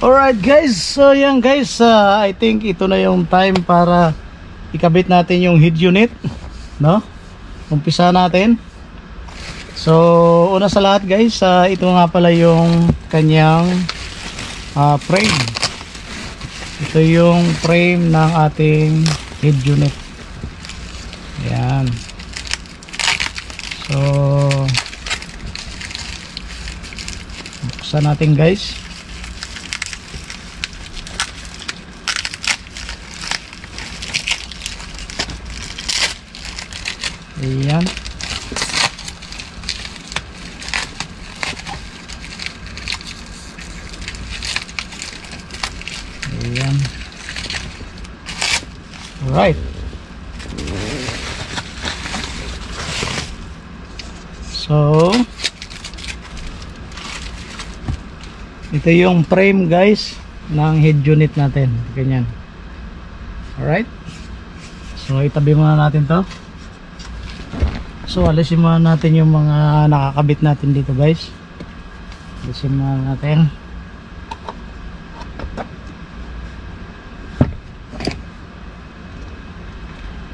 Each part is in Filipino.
Alright guys, so yan guys, I think ito na yung time para ikabit natin yung head unit, no? Umpisa natin. So una sa lahat guys, ito nga pala yung kanyang frame. Ito yung frame ng ating head unit. Ayan. So buksan natin guys. Ayan. Ayan. Alright. So ito yung frame guys ng head unit natin. Ganyan. Alright. So itabi muna natin to. So alisin muna natin yung mga nakakabit natin dito guys. Alisin muna natin.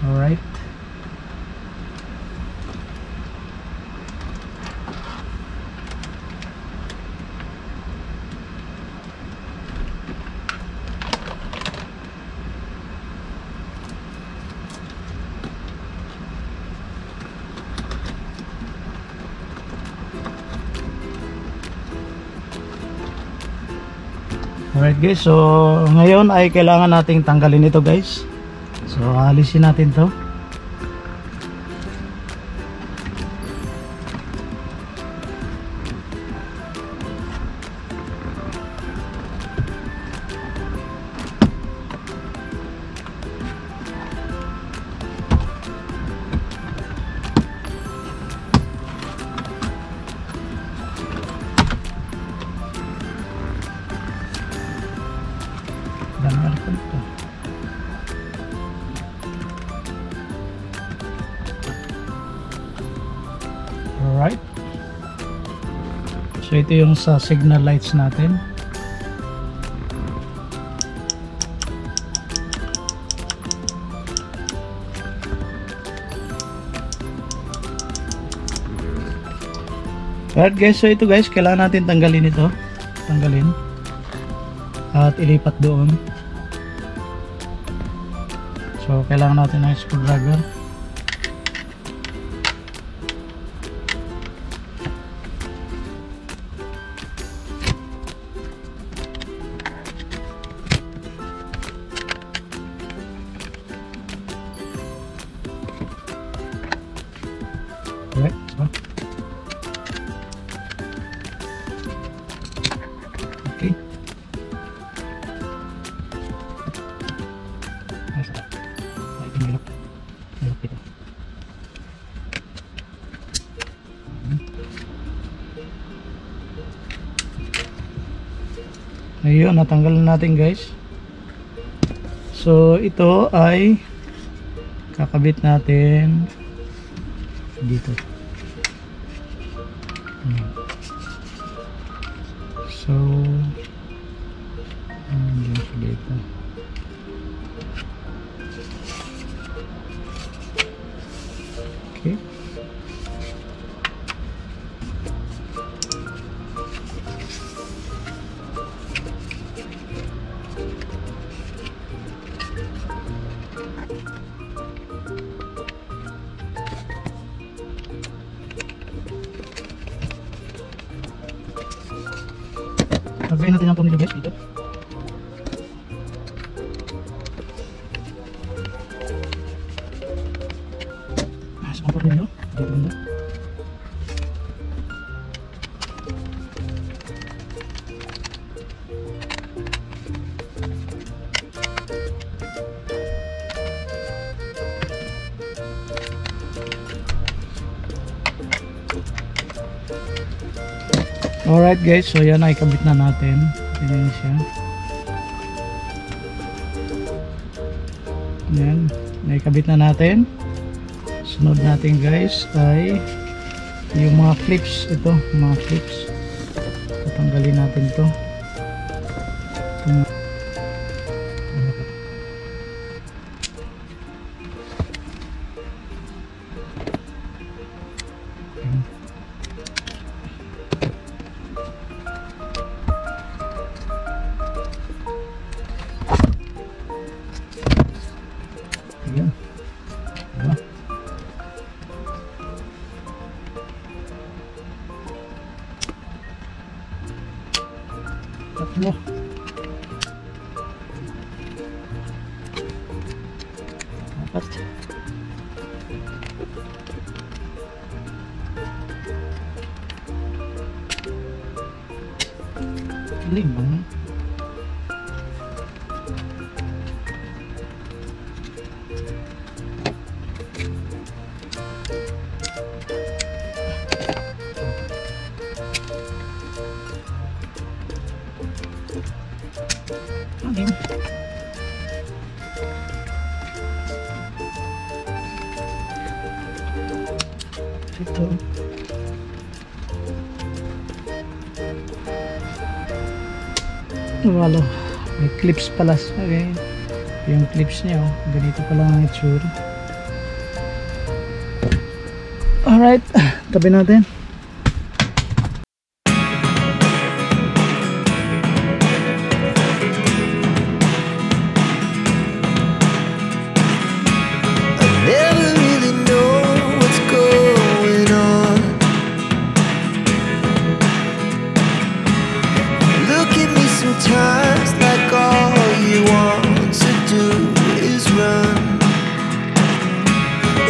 Alright. Alright guys, so ngayon ay kailangan nating tanggalin ito guys. So alisin natin to. Alright. So ito yung sa signal lights natin. Alright guys, so ito guys, kailangan natin tanggalin ito. Tanggalin. At ilipat doon. So kailangan natin ng screwdriver. Right, so. Okay. Ayun, natanggal na natin guys. So ito ay kakabit natin dito. So dito. Okay. Lagyan natin ang tornilyo guys dito. So ang tornilyo dito muna. Alright guys, so yan ay kabit na natin. Tingnan siya. Yan, naikabit na natin. Sunod natin guys ay yung mga clips. Ito, mga clips. Tatanggalin natin to. At limang ito. Walo, may clips pala. Okay. Yung clips niya, oh. Ganito pala ang itsura. Alright, tabi natin. Sometimes like all you want to do is run.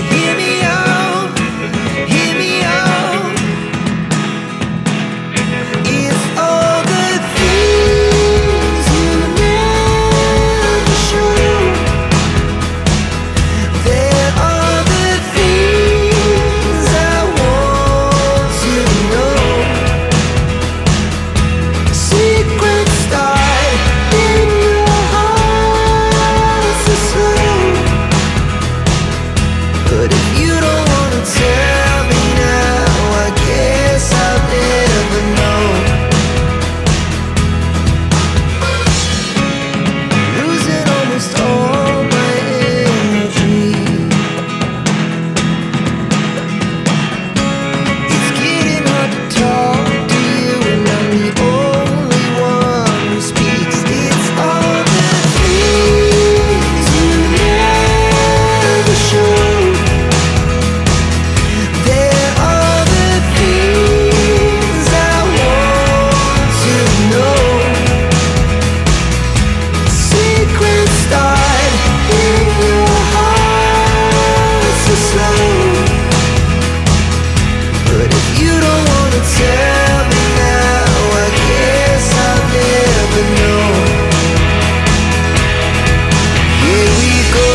Hear me out, hear me out. It's all the things you never show. There are the things I want to know. Secrets start in your heart so slow. But if you don't wanna tell me now, I guess I'll never know. Losing almost all my energy. It's getting hard to talk to you, and I'm the only one who speaks. It's all the things you never show. There are the things I want to know. Secrets start in your heart so slow. But if you don't wanna tell me now, I guess I'll never know. Here we go,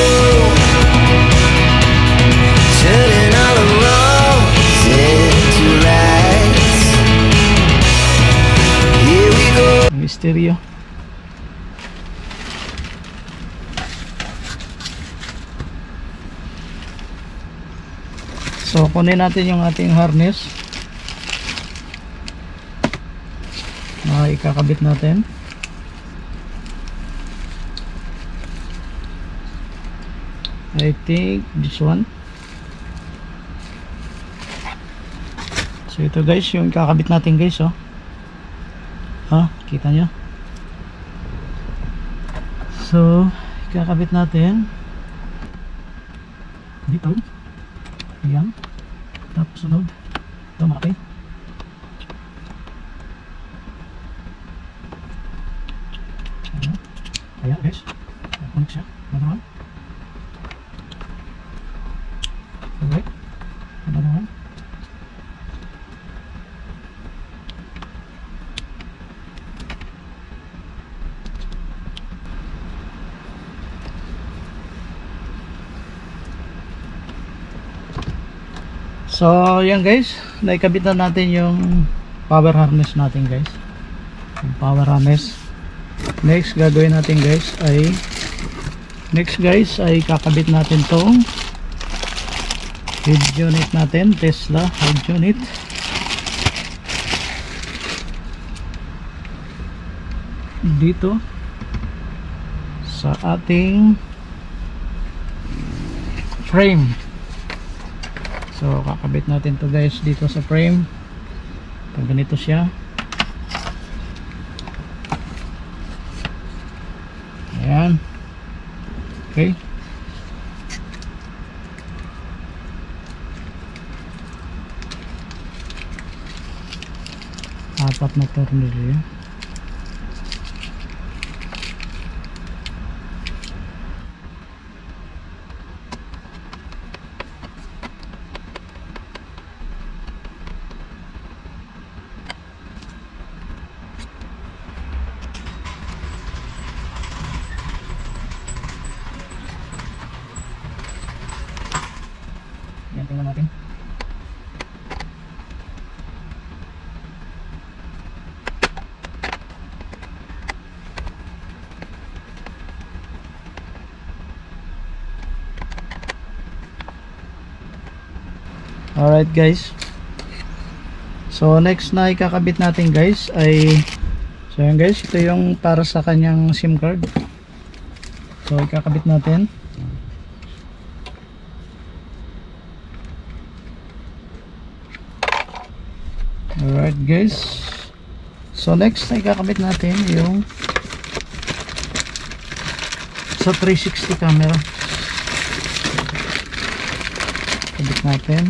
turning all the wrongs into rights. Here we go. Misteryo. So kunin natin yung ating harness na ikakabit natin. I think this one. So ito guys yung ikakabit natin guys, oh. Ha, kita nyo? So ikakabit natin dito. Ayan. Tapos sunod. Ito malaki. Ayan guys. Connect siya. Ano naman? Alright. Ano naman? So yan guys, naikabit na natin yung power harness natin guys. Yung power harness. Next gagawin natin guys ay kakabit natin tong head unit natin, Tesla head unit. Dito sa ating frame. So kakabit natin to guys dito sa frame. Pag ganito siya. Ayan. Okay. Apat na tornilyo. tingnan natin. Alright guys, so next na ikakabit natin guys ay, so yan guys, ito yung para sa kanyang SIM card. So ikakabit natin. Alright guys, so next na ikakabit natin yung sa 360 camera. Kabit natin.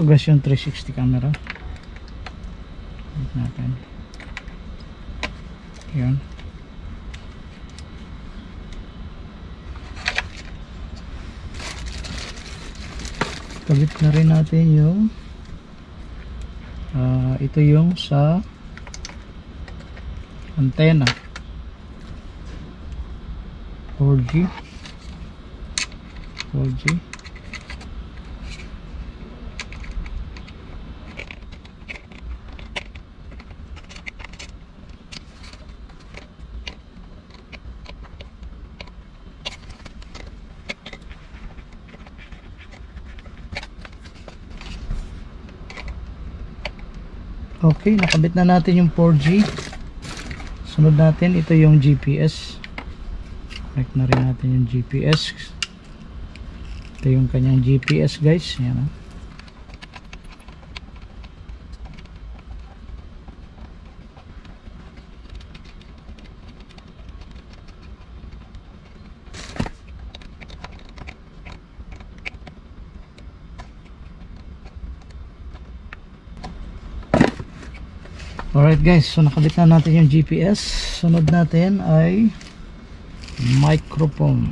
Tugas yung 360 camera. Kabit natin. Yun. Kabit na rin natin yung ito yung sa antenna 4G. Okay, nakabit na natin yung 4G. Sunod natin, ito yung GPS. Connect na rin natin yung GPS. Ito yung kanyang GPS guys. Yan. Alright guys, so nakabit na natin yung GPS. Sunod natin ay microphone.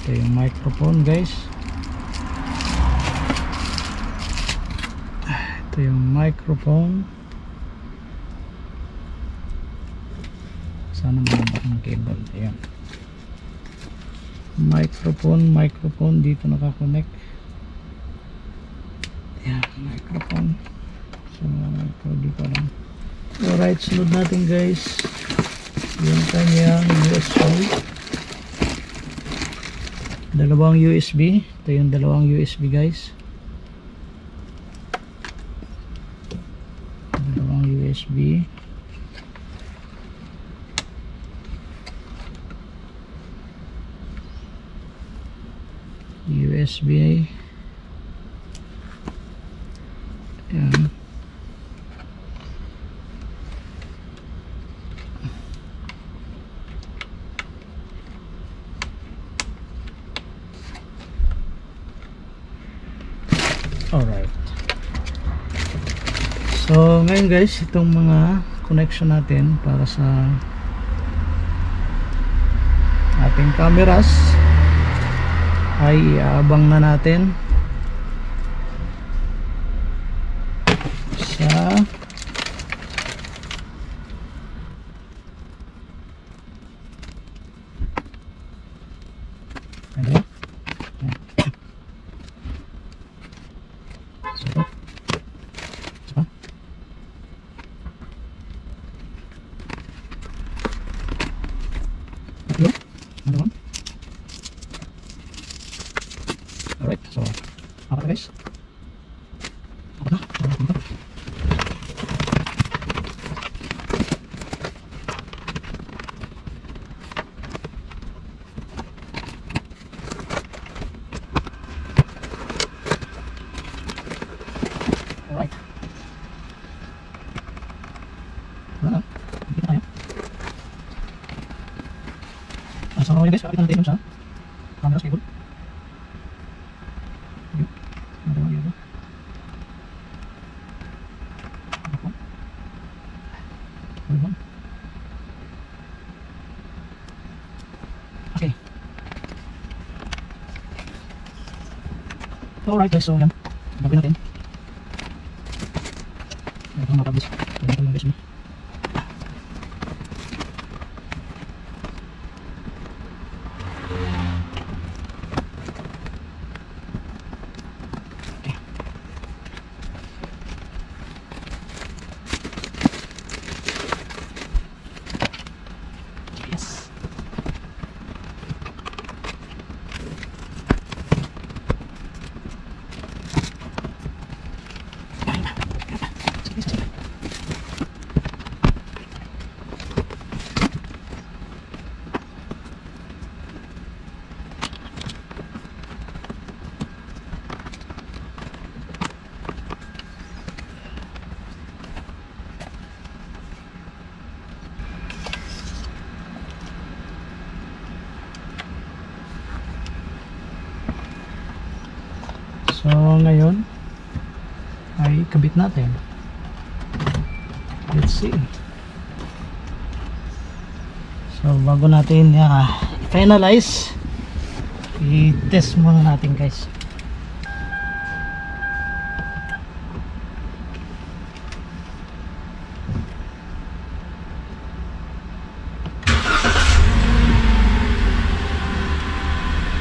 Ito yung microphone guys. Ito yung microphone. Sana mababa ang cable. Ayan. Microphone dito nakakonect. Ayan, microphone. So ito dito lang. Alright, sunod natin guys yung kanyang USB. Dalawang USB. Ito yung dalawang USB guys. Dalawang USB. Ayan. Alright. So ngayon guys, itong mga connection natin para sa ating cameras ay iaabang na natin sa alright, so apa guys? Apa na? Alright. Wala na. Dito tayo. So guys, kapit natin yung sa camera cable. Okay. Alright guys, so yan. Gagawin natin. Ito mga cables. Ito yung USB. So ngayon ay kabit natin. Let's see. So bago natin finalize, i-test muna natin guys.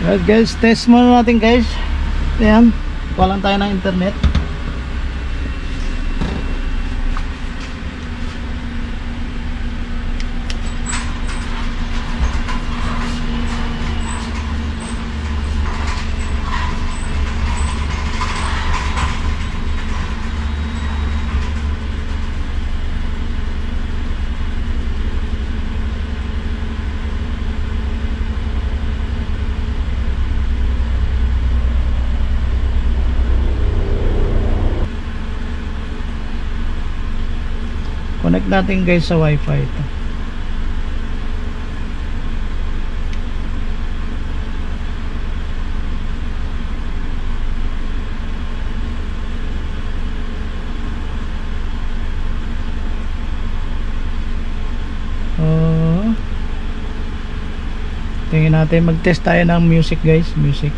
Right guys, test muna natin guys. Ayan, walang tayo ng internet. Connect natin guys sa wifi ito. Tingnan natin, mag-test tayo ng music guys, music.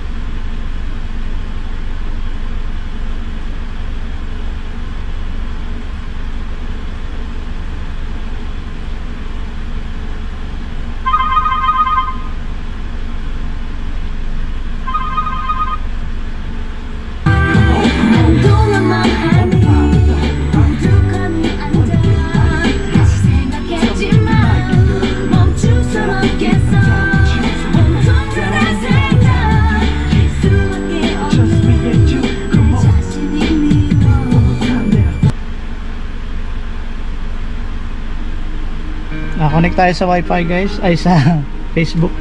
Connect tayo sa wifi guys, ay sa Facebook.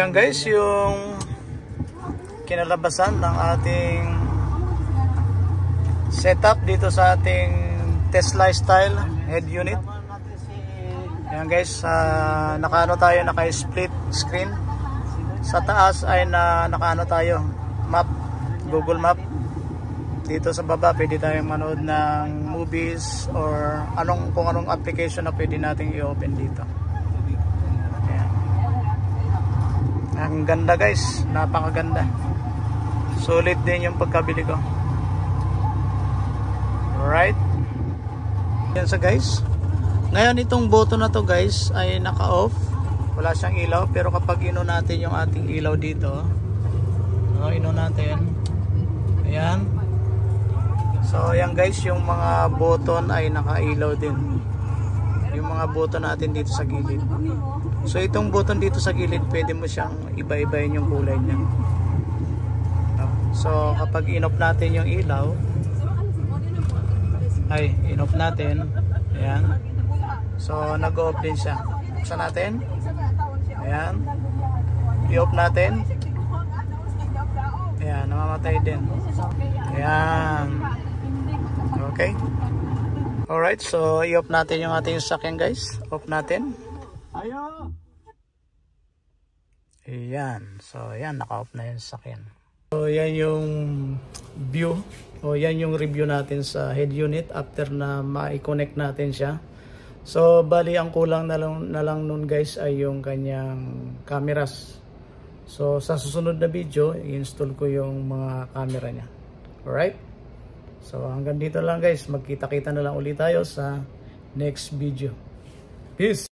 Ayan guys, yung kinalabasan ng ating setup dito sa ating Tesla style head unit. Ayan guys, nakaano tayo, naka-split screen. Sa taas ay nakaano tayo, map, Google Map. Dito sa baba pwede tayong manood ng movies or kung anong application na pwede nating i-open dito. Ayan. Ang ganda guys, napakaganda. Solid din yung pagkabili ko. Alright. Yan sa guys. Ngayon itong button na to guys ay naka-off. Wala siyang ilaw, pero kapag ino natin yung ating ilaw dito, ino natin. Ayan. So ayan guys, yung mga button ay nakailaw din. Yung mga button natin dito sa gilid. So itong button dito sa gilid, pwede mo siyang iba-ibahin yung kulay niya. So kapag in-off natin yung ilaw, in-off natin. Ayan. So nag-off din siya. Buksan natin. Ayan. I-off natin. Ayan, namamatay din. Ayan. Okay. Alright, so i-off natin yung ating sakyan guys. Off natin. Ayo. Ayan. So ayan, naka-off na yung sakyan. So yan yung view. O yan yung review natin sa head unit after na ma-connect natin siya. So bali ang kulang na lang nun guys ay yung kanyang cameras. So sa susunod na video, i-install ko yung mga camera niya. Alright? So hanggang dito lang guys, magkita-kita na lang ulit tayo sa next video. Peace!